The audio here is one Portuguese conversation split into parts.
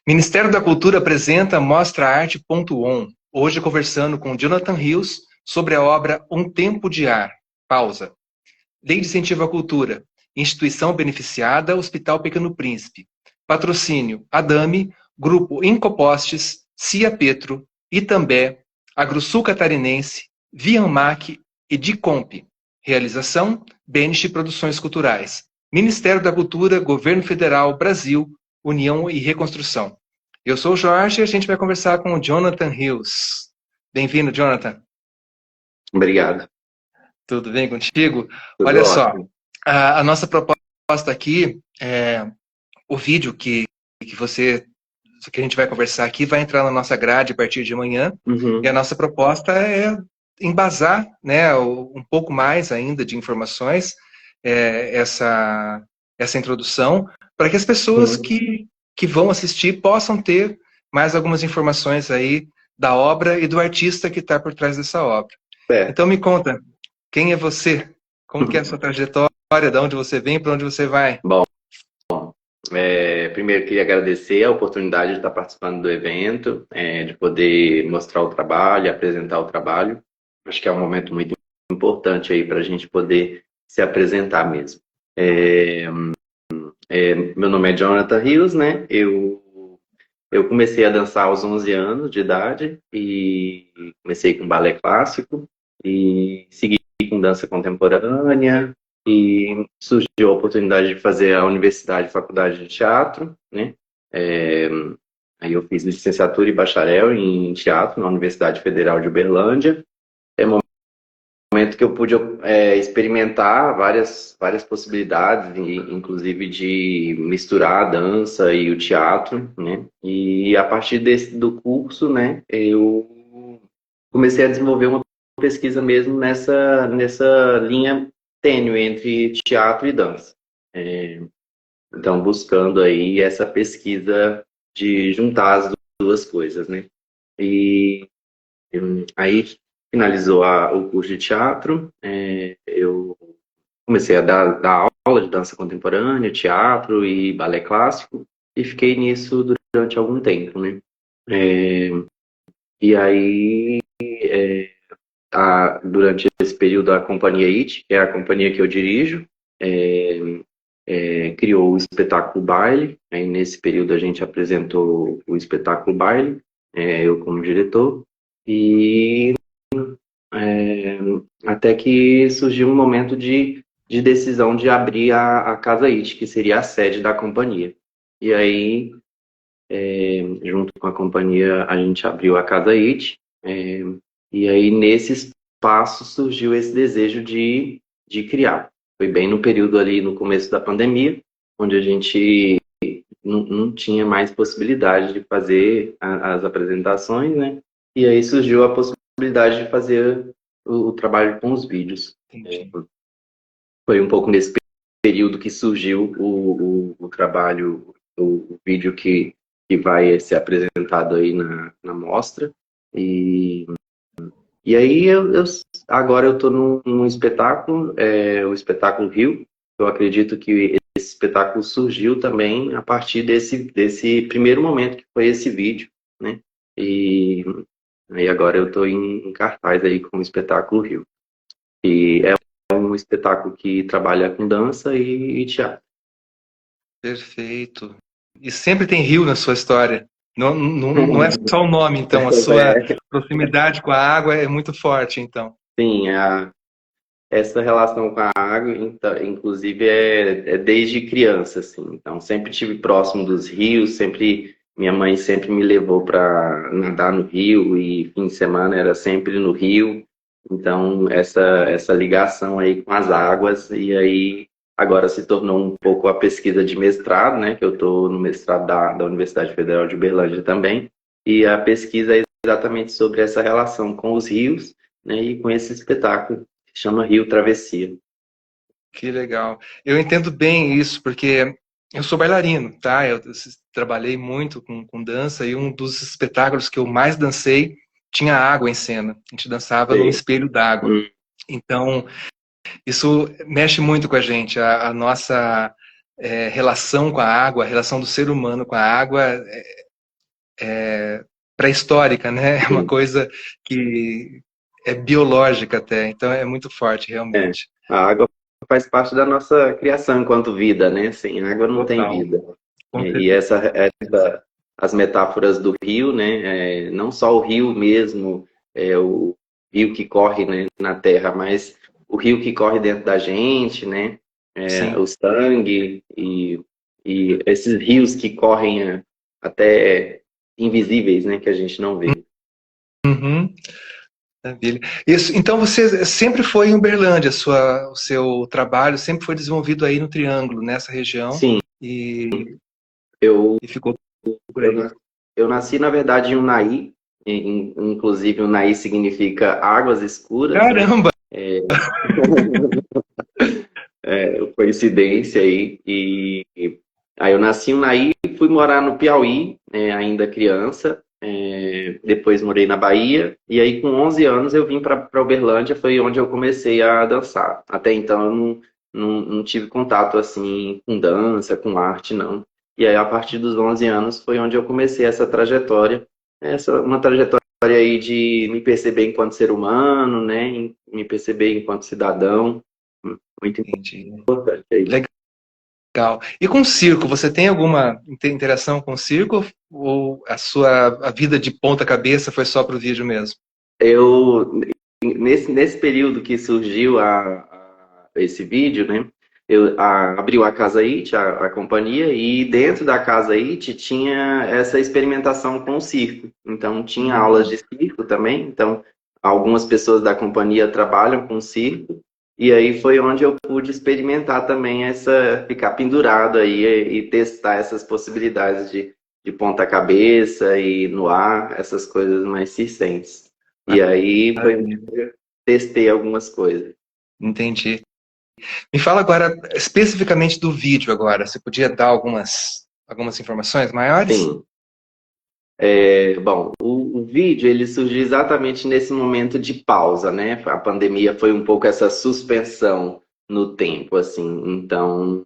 Ministério da Cultura apresenta Mostra Arte.on, hoje conversando com Jonathan Rios sobre a obra Um Tempo de Ar, pausa. Lei de Incentivo à Cultura, instituição beneficiada, Hospital Pequeno Príncipe. Patrocínio, Adame, Grupo Incopostes, Cia Petro, Itambé, Agrosul Catarinense, Vianmac e Dicomp. Realização, Benich Produções Culturais. Ministério da Cultura, Governo Federal, Brasil, União e Reconstrução. Eu sou o Jorge e a gente vai conversar com o Jonathan Rios. Bem-vindo, Jonathan. Obrigado. Tudo bem contigo? Tudo Olha ótimo. Só, a nossa proposta aqui, o vídeo que a gente vai conversar aqui vai entrar na nossa grade a partir de amanhã, e a nossa proposta é embasar, né, um pouco mais ainda de informações, essa introdução, para que as pessoas que vão assistir possam ter mais algumas informações aí da obra e do artista que está por trás dessa obra. Então me conta, quem é você? Como que é a sua trajetória? De onde você vem, para onde você vai? Bom, primeiro queria agradecer a oportunidade de estar participando do evento, de poder mostrar o trabalho, apresentar o trabalho. Acho que é um momento muito importante aí para a gente poder se apresentar mesmo. Meu nome é Jonathan Rios, né? Eu comecei a dançar aos 11 anos de idade e comecei com balé clássico e segui com dança contemporânea e surgiu a oportunidade de fazer a universidade, faculdade de teatro, né? Aí eu fiz licenciatura e bacharel em teatro na Universidade Federal de Uberlândia. É um momento que eu pude experimentar várias possibilidades, inclusive de misturar a dança e o teatro, né? E a partir do curso, né, eu comecei a desenvolver uma pesquisa mesmo nessa linha tênue entre teatro e dança. Então, buscando aí essa pesquisa de juntar as duas coisas, né? E aí finalizou o curso de teatro, eu comecei a dar aula de dança contemporânea, teatro e balé clássico, e fiquei nisso durante algum tempo, né? E aí, durante esse período, a Companhia IT, que é a companhia que eu dirijo, criou o espetáculo Baile. Aí, nesse período, a gente apresentou o espetáculo Baile, eu como diretor, e até que surgiu um momento de decisão de abrir a Casa IT, que seria a sede da companhia. E aí, junto com a companhia, a gente abriu a Casa IT, e aí nesse espaço surgiu esse desejo de criar. Foi bem no período ali, no começo da pandemia, onde a gente não tinha mais possibilidade de fazer as apresentações, né? E aí surgiu a possibilidade de fazer o trabalho com os vídeos. Foi um pouco nesse período que surgiu o trabalho, o vídeo que vai ser apresentado aí na mostra. E aí agora eu estou num espetáculo, o espetáculo Rio. Eu acredito que esse espetáculo surgiu também a partir desse primeiro momento que foi esse vídeo, né? E aí agora eu estou em cartaz aí com o espetáculo Rio. E é um espetáculo que trabalha com dança e teatro. Perfeito. E sempre tem rio na sua história. Não é só o nome, então. A sua proximidade com a água é muito forte, então. Sim, essa relação com a água, inclusive, é desde criança, assim. Então, sempre estive próximo dos rios, minha mãe sempre me levou para nadar no rio e fim de semana era sempre no rio. Então, essa ligação aí com as águas, e aí agora se tornou um pouco a pesquisa de mestrado, né? Que eu estou no mestrado da Universidade Federal de Uberlândia também, e a pesquisa é exatamente sobre essa relação com os rios, né? E com esse espetáculo que chama Rio Travessia. Que legal. Eu entendo bem isso, porque eu sou bailarino, tá? Eu trabalhei muito com dança e um dos espetáculos que eu mais dancei tinha água em cena. A gente dançava num espelho d'água. Então, isso mexe muito com a gente. A nossa relação com a água, a relação do ser humano com a água pré-histórica, né? É uma Sim. coisa que é biológica até, então é muito forte, É. realmente. A água faz parte da nossa criação enquanto vida, né? Sem água não tem Total, vida. com E certeza. as metáforas do rio, né? Não só o rio mesmo, o rio que corre, né, na terra, mas o rio que corre dentro da gente, né? Sim. O sangue e esses rios que correm até invisíveis, né? Que a gente não vê. Uhum. Maravilha. Isso, então você sempre foi em Uberlândia, o seu trabalho sempre foi desenvolvido aí no Triângulo, nessa região, Sim, e, eu, e ficou por eu, aí. nas- eu nasci, na verdade, em Unai. Inclusive, Unai significa águas escuras, né? Caramba! Coincidência aí. Aí eu nasci em Unai, fui morar no Piauí, ainda criança. Depois morei na Bahia. E aí, com 11 anos, eu vim para Uberlândia. Foi onde eu comecei a dançar. Até então, eu não tive contato assim com dança, com arte, não. E aí, a partir dos 11 anos, foi onde eu comecei essa trajetória. Uma trajetória aí de me perceber enquanto ser humano, né? Me perceber enquanto cidadão. Muito Entendi. importante aí. Legal. E com o circo, você tem alguma interação com o circo ou a vida de ponta cabeça foi só para o vídeo mesmo? Eu, nesse período que surgiu esse vídeo, né? Abriu a Casa It, a companhia, e dentro da Casa It tinha essa experimentação com o circo. Então, tinha aulas de circo também. Então, algumas pessoas da companhia trabalham com circo. E aí foi onde eu pude experimentar também ficar pendurado aí e testar essas possibilidades de ponta cabeça e no ar, essas coisas mais circenses. E aí foi onde Maravilha. eu testei algumas coisas. Entendi. Me fala agora especificamente do vídeo agora. Você podia dar algumas informações maiores? Sim. Bom, o vídeo ele surgiu exatamente nesse momento de pausa, né? A pandemia foi um pouco essa suspensão no tempo, assim. Então,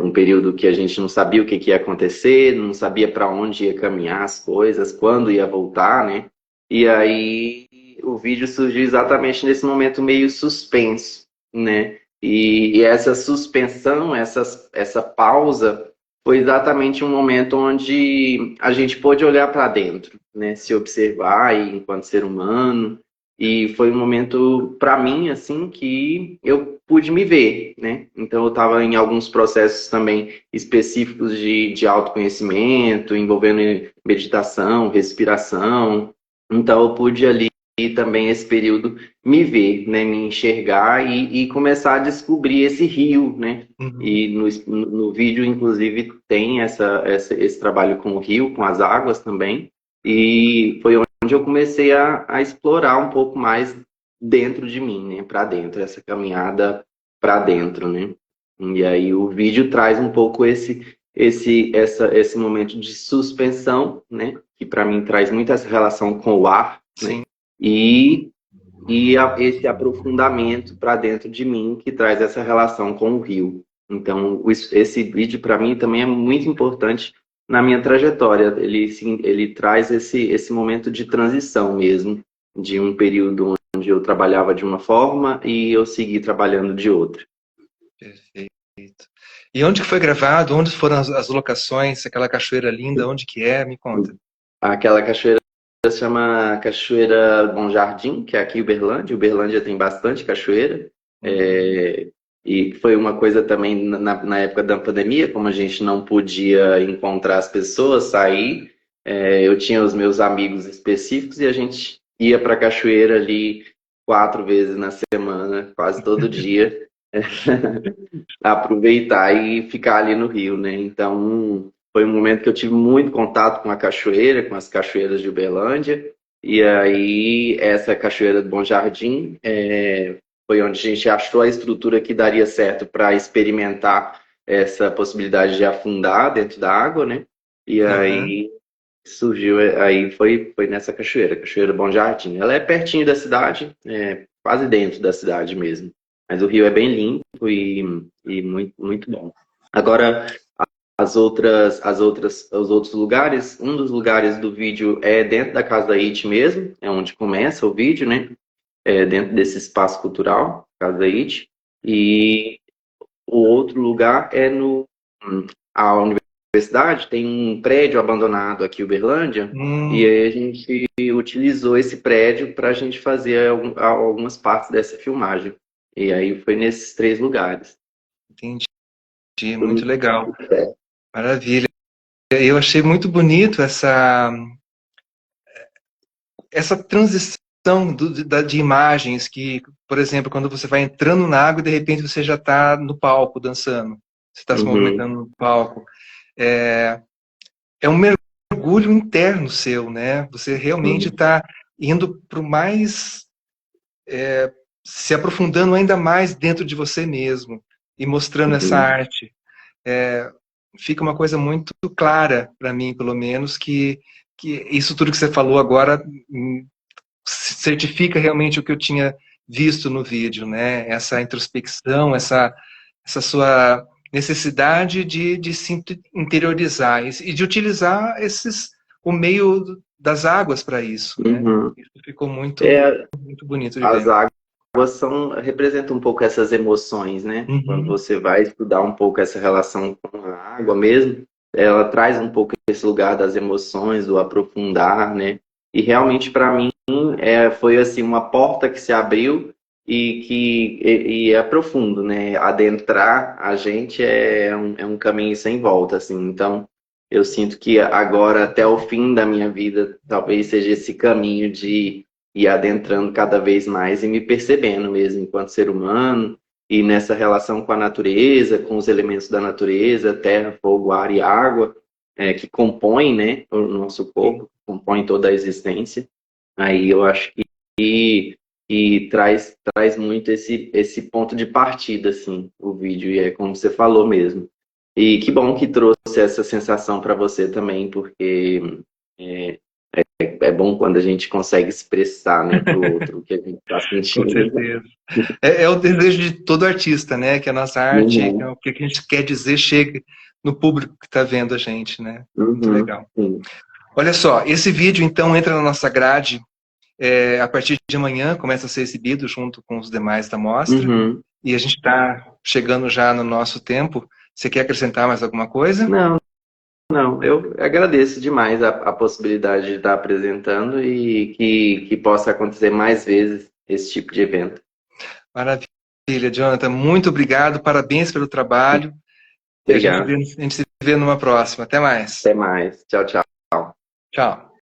um período que a gente não sabia o que ia acontecer, não sabia para onde ia caminhar as coisas, quando ia voltar, né? E aí o vídeo surgiu exatamente nesse momento meio suspenso, né? E essa suspensão, essa pausa, foi exatamente um momento onde a gente pôde olhar para dentro, né? Se observar enquanto ser humano. E foi um momento, para mim, assim, que eu pude me ver, né? Então, eu estava em alguns processos também específicos de autoconhecimento, envolvendo meditação, respiração. Então, eu pude ali também, esse período, me ver, né? Me enxergar e começar a descobrir esse rio, né? Uhum. E no vídeo, inclusive, tem esse trabalho com o rio, com as águas também. E foi onde eu comecei a explorar um pouco mais dentro de mim, né? Para dentro, essa caminhada para dentro, né? E aí o vídeo traz um pouco esse momento de suspensão, né? Que para mim traz muita essa relação com o ar, né? Sim, E, esse aprofundamento para dentro de mim que traz essa relação com o rio. Então, esse vídeo para mim também é muito importante na minha trajetória. Ele traz esse momento de transição mesmo, de um período onde eu trabalhava de uma forma e eu segui trabalhando de outra. perfeito. E onde que foi gravado? Onde foram as locações? Aquela cachoeira linda, onde que é? Me conta. Aquela cachoeira se chama Cachoeira Bom Jardim, que é aqui em Uberlândia. Uberlândia tem bastante cachoeira. Uhum. E foi uma coisa também na época da pandemia, como a gente não podia encontrar as pessoas, sair, eu tinha os meus amigos específicos e a gente ia para a cachoeira ali 4 vezes na semana, quase todo dia, aproveitar e ficar ali no Rio, né? Então, foi um momento que eu tive muito contato com a cachoeira, com as cachoeiras de Uberlândia, e aí essa cachoeira do Bom Jardim foi onde a gente achou a estrutura que daria certo para experimentar essa possibilidade de afundar dentro da água, né? E Aham. aí surgiu, aí foi nessa cachoeira, Cachoeira Bom Jardim. Ela é pertinho da cidade, quase dentro da cidade mesmo. Mas o rio é bem limpo e muito, muito bom. Agora, os outros lugares, um dos lugares do vídeo é dentro da Casa da IT mesmo, é onde começa o vídeo, né? É dentro desse espaço cultural, Casa da IT. E o outro lugar é no a universidade, tem um prédio abandonado aqui em Uberlândia, e aí a gente utilizou esse prédio para a gente fazer algumas partes dessa filmagem. E aí foi nesses 3 lugares. Entendi, muito legal. Maravilha. Eu achei muito bonito essa transição de imagens que, por exemplo, quando você vai entrando na água e de repente você já está no palco dançando. Você está se movimentando no palco. É um mergulho interno seu, né? Você realmente está indo para o mais... se aprofundando ainda mais dentro de você mesmo e mostrando essa arte. Fica uma coisa muito clara para mim, pelo menos, que isso tudo que você falou agora certifica realmente o que eu tinha visto no vídeo, né? Essa introspecção, essa sua necessidade de se interiorizar e de utilizar o meio das águas para isso, né? Isso ficou muito bonito de ver. As águas representam um pouco essas emoções, né? Quando você vai estudar um pouco essa relação com a água mesmo, ela traz um pouco esse lugar das emoções, do aprofundar, né? E realmente para mim foi assim uma porta que se abriu e é profundo, né? Adentrar a gente é um caminho sem volta, assim. Então eu sinto que agora até o fim da minha vida talvez seja esse caminho de ir adentrando cada vez mais e me percebendo mesmo enquanto ser humano e nessa relação com a natureza, com os elementos da natureza, terra, fogo, ar e água, que compõem, né, o nosso corpo, compõem toda a existência. Aí eu acho que traz muito esse ponto de partida, assim, o vídeo, e é como você falou mesmo. E que bom que trouxe essa sensação para você também, porque é bom quando a gente consegue expressar, né, para o outro o que a gente está sentindo. Com certeza. É o desejo de todo artista, né? Que a nossa arte, o que a gente quer dizer, chegue no público que está vendo a gente, né? Muito legal. Olha só, esse vídeo, então, entra na nossa grade a partir de amanhã, começa a ser exibido junto com os demais da mostra. E a gente está chegando já no nosso tempo. Você quer acrescentar mais alguma coisa? Não, eu agradeço demais a possibilidade de estar apresentando e que possa acontecer mais vezes esse tipo de evento. Maravilha, Jonathan. Muito obrigado, parabéns pelo trabalho. Obrigado. E a gente se vê numa próxima. Até mais. Até mais. Tchau, tchau. Tchau.